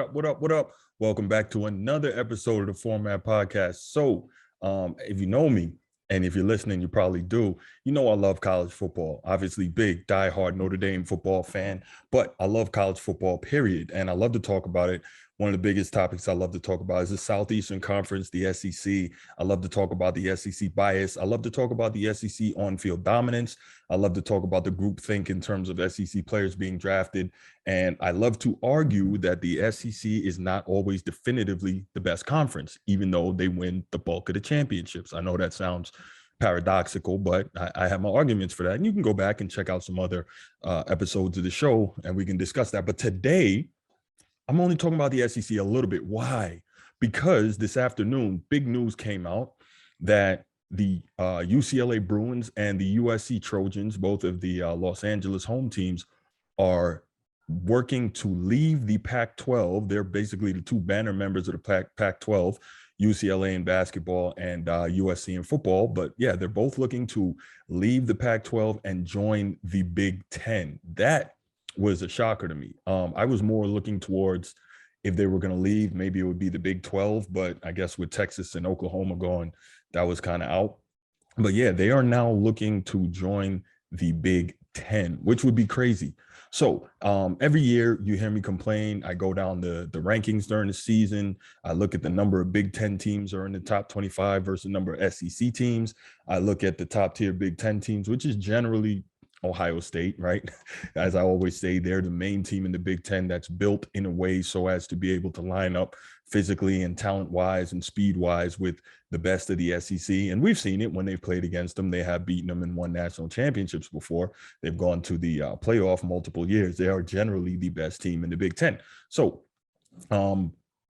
up? What up? What up? Welcome back to another episode of the Format Podcast. So, if you know me, and if you're listening, you probably do. You know I love college football. Obviously, big, diehard Notre Dame football fan, but I love college football, period. And I love to talk about it. One of the biggest topics I love to talk about is the Southeastern Conference, the SEC. I love to talk about the SEC bias. I love to talk about the SEC on-field dominance. I love to talk about the group think in terms of SEC players being drafted. And I love to argue that the SEC is not always definitively the best conference, even though they win the bulk of the championships. I know that sounds paradoxical, but I have my arguments for that. And you can go back and check out some other episodes of the show and we can discuss that. But today, I'm only talking about the SEC a little bit. Why? Because this afternoon, big news came out that the UCLA Bruins and the USC Trojans, both of the Los Angeles home teams, are working to leave the Pac-12. They're basically the two banner members of the Pac-12, UCLA in basketball and USC in football. But yeah, they're both looking to leave the Pac-12 and join the Big Ten. That was a shocker to me. I was more looking towards if they were going to leave, maybe it would be the Big 12, but I guess with Texas and Oklahoma going, that was kind of out. But yeah, they are now looking to join the Big 10, which would be crazy. So every year you hear me complain. I go down the rankings during the season. I look at the number of Big 10 teams are in the top 25 versus the number of SEC teams. I look at the top tier Big 10 teams, which is generally Ohio State, right? As I always say, they're the main team in the Big Ten that's built in a way so as to be able to line up physically and talent-wise and speed-wise with the best of the SEC. And we've seen it when they've played against them. They have beaten them and won national championships before. They've gone to the playoff multiple years. They are generally the best team in the Big Ten. So,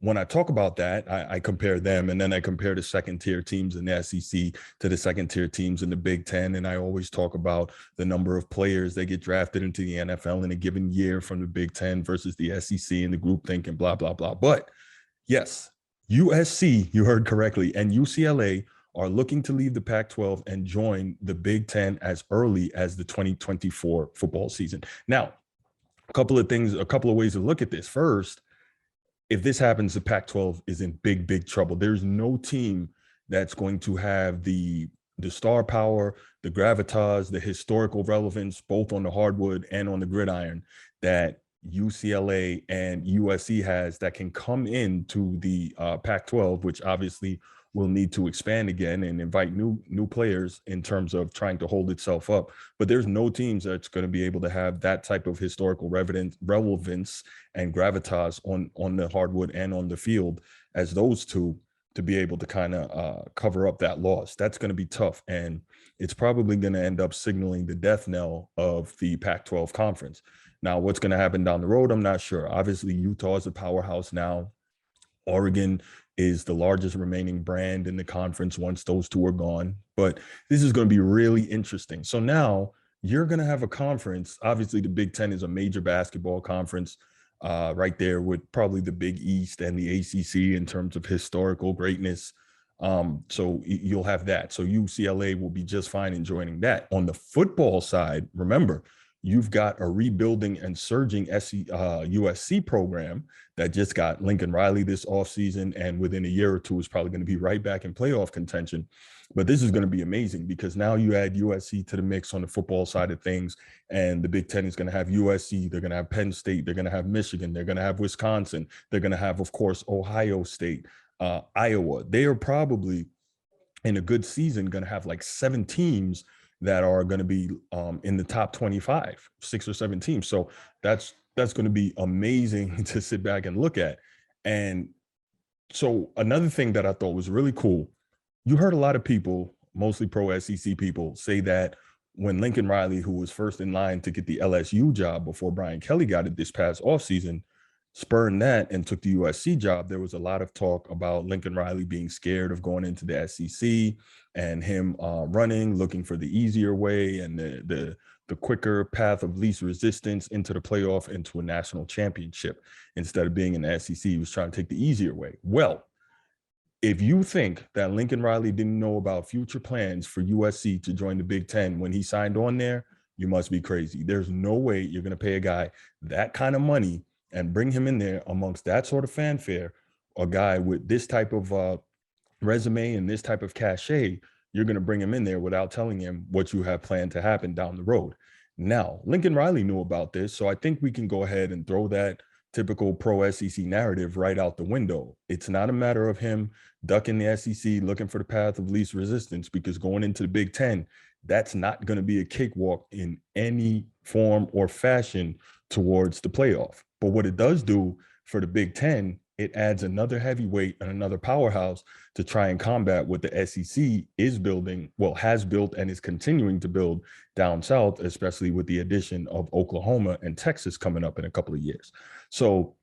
when I talk about that, I compare them, and then I compare the second-tier teams in the SEC to the second-tier teams in the Big Ten, and I always talk about the number of players that get drafted into the NFL in a given year from the Big Ten versus the SEC and the groupthink and blah, blah, blah. But yes, USC, you heard correctly, and UCLA are looking to leave the Pac-12 and join the Big Ten as early as the 2024 football season. Now, a couple of ways to look at this. First, if this happens, the Pac-12 is in big, big trouble. There's no team that's going to have the star power, the gravitas, the historical relevance, both on the hardwood and on the gridiron, that UCLA and USC has that can come into the Pac-12, which obviously will need to expand again and invite new players in terms of trying to hold itself up. But there's no teams that's going to be able to have that type of historical relevance and gravitas on the hardwood and on the field as those two to be able to kind of cover up that loss. That's going to be tough. And it's probably going to end up signaling the death knell of the Pac-12 conference. Now, what's going to happen down the road, I'm not sure. Obviously, Utah is a powerhouse now. Oregon is the largest remaining brand in the conference once those two are gone. But this is going to be really interesting. So now you're going to have a conference. Obviously, the Big Ten is a major basketball conference right there with probably the Big East and the ACC in terms of historical greatness. So you'll have that. So UCLA will be just fine in joining that. On the football side, remember, you've got a rebuilding and surging USC program that just got Lincoln Riley this offseason, and within a year or two is probably going to be right back in playoff contention. But this is going to be amazing because now you add USC to the mix on the football side of things, and the Big Ten is going to have USC, they're going to have Penn State, they're going to have Michigan, they're going to have Wisconsin, they're going to have, of course, Ohio State, Iowa. They are probably, in a good season, going to have like 7 teams that are going to be in the top 25, 6 or 7 teams. So that's going to be amazing to sit back and look at. And so another thing that I thought was really cool, you heard a lot of people, mostly pro SEC people, say that when Lincoln Riley, who was first in line to get the LSU job before Brian Kelly got it this past offseason, spurned that and took the USC job, there was a lot of talk about Lincoln Riley being scared of going into the SEC and him running, looking for the easier way and the quicker path of least resistance into the playoff, into a national championship. Instead of being in the SEC, he was trying to take the easier way. Well, if you think that Lincoln Riley didn't know about future plans for USC to join the Big Ten when he signed on there, you must be crazy. There's no way you're going to pay a guy that kind of money and bring him in there amongst that sort of fanfare, a guy with this type of resume and this type of cachet, you're going to bring him in there without telling him what you have planned to happen down the road. Now, Lincoln Riley knew about this, so I think we can go ahead and throw that typical pro SEC narrative right out the window. It's not a matter of him ducking the SEC, looking for the path of least resistance, because going into the Big Ten, that's not going to be a cakewalk in any form or fashion towards the playoff. But what it does do for the Big Ten, it adds another heavyweight and another powerhouse to try and combat what the SEC is building, well, has built and is continuing to build down south, especially with the addition of Oklahoma and Texas coming up in a couple of years. So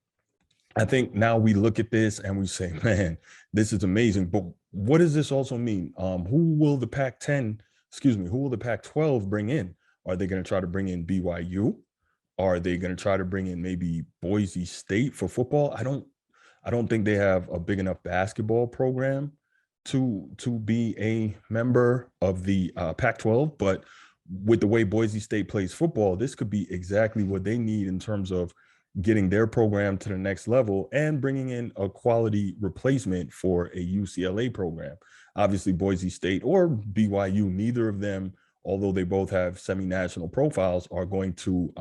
I think now we look at this and we say, man, this is amazing. But what does this also mean? Who will the who will the Pac-12 bring in? Are they going to try to bring in BYU? Are they going to try to bring in maybe Boise State for football? I don't think they have a big enough basketball program to be a member of the Pac-12. But with the way Boise State plays football, this could be exactly what they need in terms of getting their program to the next level and bringing in a quality replacement for a UCLA program. Obviously, Boise State or BYU, neither of them, although they both have semi-national profiles, are going to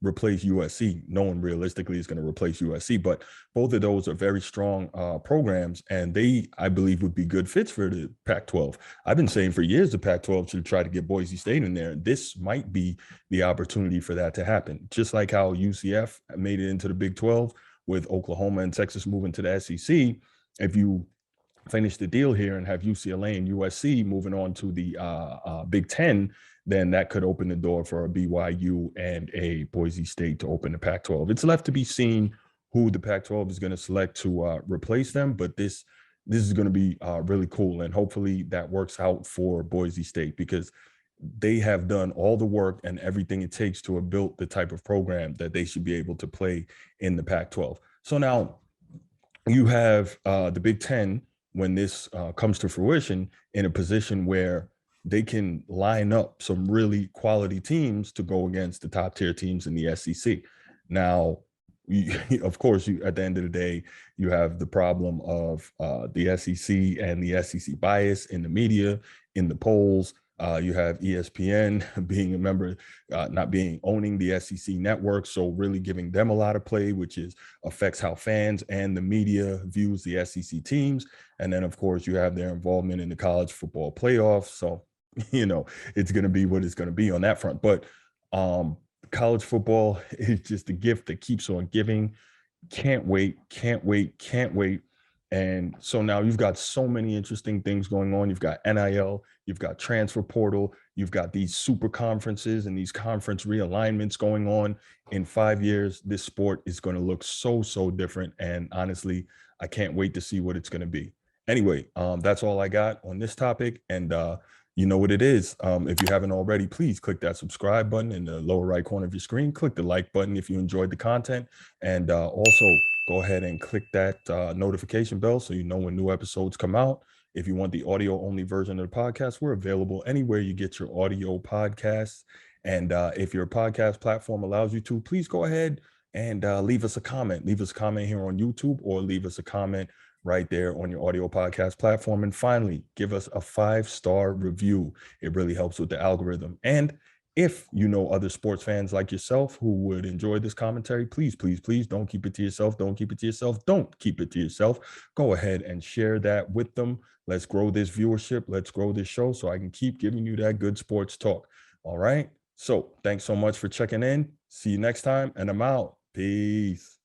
replace USC. No one realistically is going to replace USC, but both of those are very strong programs, and they, I believe, would be good fits for the Pac-12. I've been saying for years the Pac-12 should try to get Boise State in there. This might be the opportunity for that to happen, just like how UCF made it into the Big 12 with Oklahoma and Texas moving to the SEC. If you finish the deal here and have UCLA and USC moving on to the Big Ten, then that could open the door for a BYU and a Boise State to open the Pac-12. It's left to be seen who the Pac-12 is going to select to replace them, but this is going to be really cool, and hopefully that works out for Boise State, because they have done all the work and everything it takes to have built the type of program that they should be able to play in the Pac-12. So now you have the Big Ten, when this comes to fruition, in a position where they can line up some really quality teams to go against the top tier teams in the SEC. Now, of course, at the end of the day, you have the problem of the SEC and the SEC bias in the media, in the polls. You have ESPN being a member, owning the SEC network, so really giving them a lot of play, which affects how fans and the media views the SEC teams. And then, of course, you have their involvement in the college football playoffs. So, it's going to be what it's going to be on that front. But college football is just a gift that keeps on giving. Can't wait. And so now you've got so many interesting things going on. You've got NIL, you've got transfer portal, you've got these super conferences and these conference realignments going on. In 5 years, this sport is going to look so different. And honestly, I can't wait to see what it's going to be. Anyway, that's all I got on this topic. And you know what it is. If you haven't already, please click that subscribe button in the lower right corner of your screen. Click the like button if you enjoyed the content. And also go ahead and click that notification bell so you know when new episodes come out. If you want the audio only version of the podcast, we're available anywhere you get your audio podcasts. And if your podcast platform allows you to, please go ahead and leave us a comment. Leave us a comment here on YouTube, or leave us a comment right there on your audio podcast platform. And finally, give us a 5-star review. It really helps with the algorithm. And if you know other sports fans like yourself who would enjoy this commentary, please don't keep it to yourself. Don't keep it to yourself. Don't keep it to yourself. Go ahead and share that with them. Let's grow this viewership. Let's grow this show so I can keep giving you that good sports talk. All right. So thanks so much for checking in. See you next time. And I'm out. Peace.